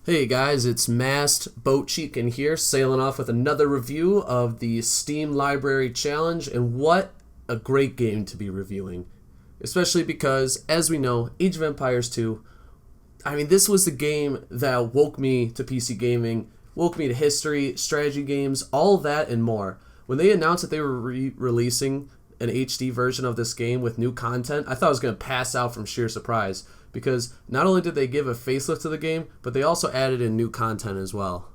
Hey guys, it's Mast Boat Chicken here, sailing off with another review of the Steam Library Challenge, and what a great game to be reviewing. Especially because, as we know, Age of Empires 2, this was the game that woke me to PC gaming, woke me to history, strategy games, all that and more. When they announced that they were releasing an HD version of this game with new content, I thought I was going to pass out from sheer surprise. Because not only did they give a facelift to the game, but they also added in new content as well.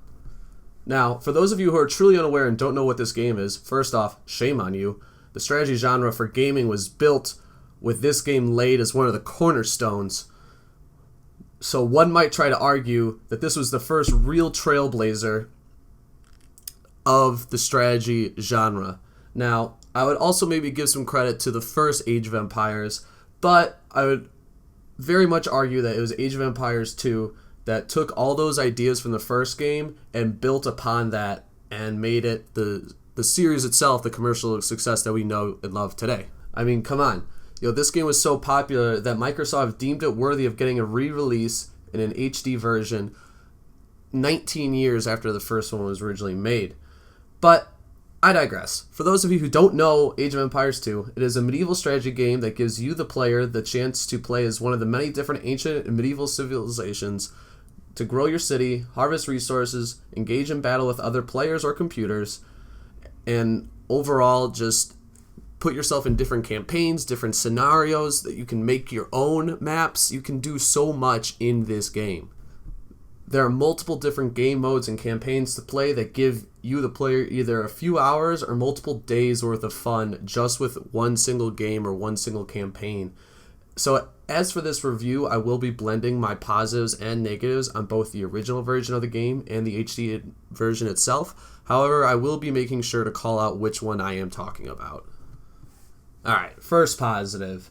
Now, for those of you who are truly unaware and don't know what this game is, first off, shame on you. The strategy genre for gaming was built with this game laid as one of the cornerstones. So one might try to argue that this was the first real trailblazer of the strategy genre. Now, I would also maybe give some credit to the first Age of Empires, but I would very much argue that it was Age of Empires 2 that took all those ideas from the first game and built upon that and made it the series itself the commercial success that we know and love today. I mean, come on. This game was so popular that Microsoft deemed it worthy of getting a re-release in an HD version 19 years after the first one was originally made. But I digress. For those of you who don't know Age of Empires 2, it is a medieval strategy game that gives you, the player, the chance to play as one of the many different ancient and medieval civilizations, to grow your city, harvest resources, engage in battle with other players or computers, and overall just put yourself in different campaigns, different scenarios, that you can make your own maps. You can do so much in this game. There are multiple different game modes and campaigns to play that give you, the player, either a few hours or multiple days worth of fun just with one single game or one single campaign. So as for this review, I will be blending my positives and negatives on both the original version of the game and the HD version itself. However, I will be making sure to call out which one I am talking about. Alright, first positive.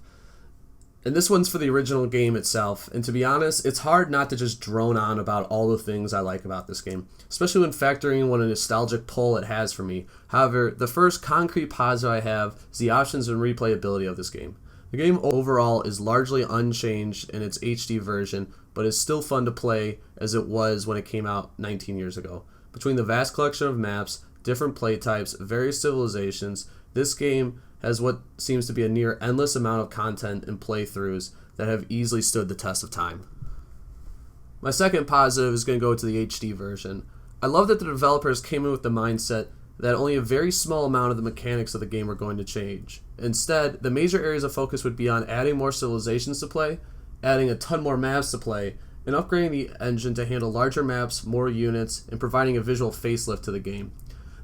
And this one's for the original game itself, and to be honest, it's hard not to just drone on about all the things I like about this game, especially when factoring in what a nostalgic pull it has for me. However, the first concrete positive I have is the options and replayability of this game. The game overall is largely unchanged in its HD version, but is still fun to play as it was when it came out 19 years ago. Between the vast collection of maps, different play types, various civilizations, this game has what seems to be a near endless amount of content and playthroughs that have easily stood the test of time. My second positive is going to go to the HD version. I love that the developers came in with the mindset that only a very small amount of the mechanics of the game are going to change. Instead, the major areas of focus would be on adding more civilizations to play, adding a ton more maps to play, and upgrading the engine to handle larger maps, more units, and providing a visual facelift to the game.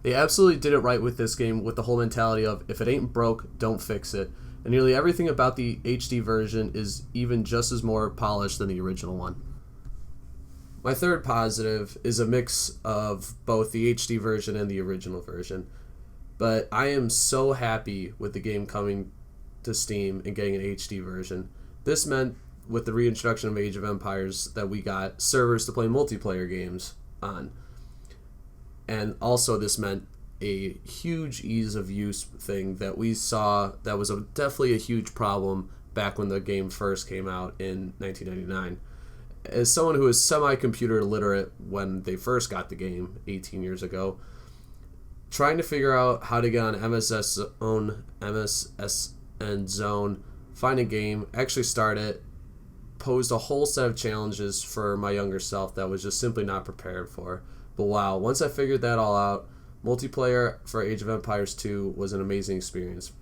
They absolutely did it right with this game, with the whole mentality of, if it ain't broke, don't fix it. And nearly everything about the HD version is even just as more polished than the original one. My third positive is a mix of both the HD version and the original version. But I am so happy with the game coming to Steam and getting an HD version. This meant, with the reintroduction of Age of Empires, that we got servers to play multiplayer games on. And also this meant a huge ease of use thing that we saw that was definitely a huge problem back when the game first came out in 1999. As someone who was semi-computer literate when they first got the game 18 years ago, trying to figure out how to get on MSSN Zone, find a game, actually start it, posed a whole set of challenges for my younger self that was just simply not prepared for. But wow, once I figured that all out, multiplayer for Age of Empires 2 was an amazing experience.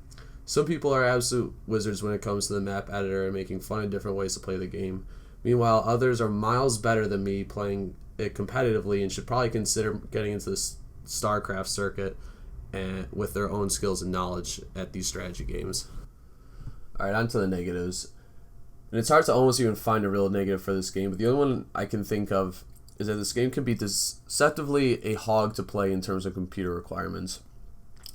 Some people are absolute wizards when it comes to the map editor and making fun of different ways to play the game. Meanwhile, others are miles better than me playing it competitively and should probably consider getting into the StarCraft circuit and with their own skills and knowledge at these strategy games. Alright, on to the negatives. And it's hard to almost even find a real negative for this game, but the only one I can think of is that this game can be deceptively a hog to play in terms of computer requirements.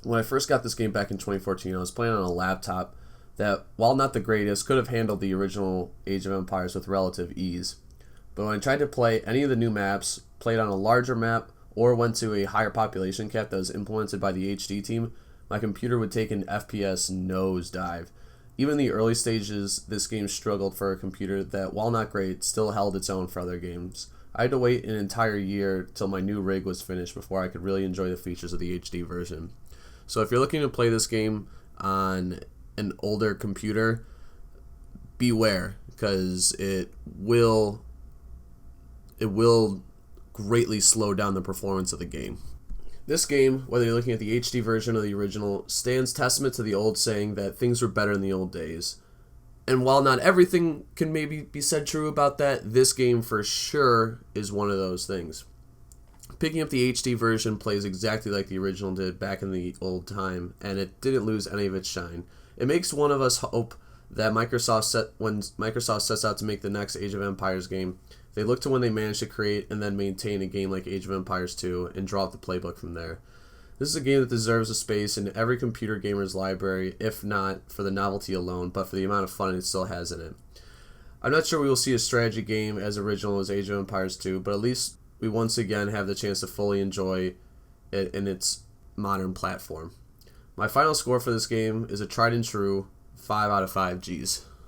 When I first got this game back in 2014, I was playing on a laptop that, while not the greatest, could have handled the original Age of Empires with relative ease. But when I tried to play any of the new maps, played on a larger map, or went to a higher population cap that was implemented by the HD team, my computer would take an FPS nosedive. Even in the early stages, this game struggled for a computer that, while not great, still held its own for other games. I had to wait an entire year till my new rig was finished before I could really enjoy the features of the HD version. So if you're looking to play this game on an older computer, beware, because it will greatly slow down the performance of the game. This game, whether you're looking at the HD version or the original, stands testament to the old saying that things were better in the old days. And while not everything can maybe be said true about that, this game for sure is one of those things. Picking up the HD version plays exactly like the original did back in the old time, and it didn't lose any of its shine. It makes one of us hope that when Microsoft sets out to make the next Age of Empires game, they look to when they managed to create and then maintain a game like Age of Empires 2 and draw up the playbook from there. This is a game that deserves a space in every computer gamer's library, if not for the novelty alone, but for the amount of fun it still has in it. I'm not sure we will see a strategy game as original as Age of Empires 2, but at least we once again have the chance to fully enjoy it in its modern platform. My final score for this game is a tried and true 5 out of 5 Gs.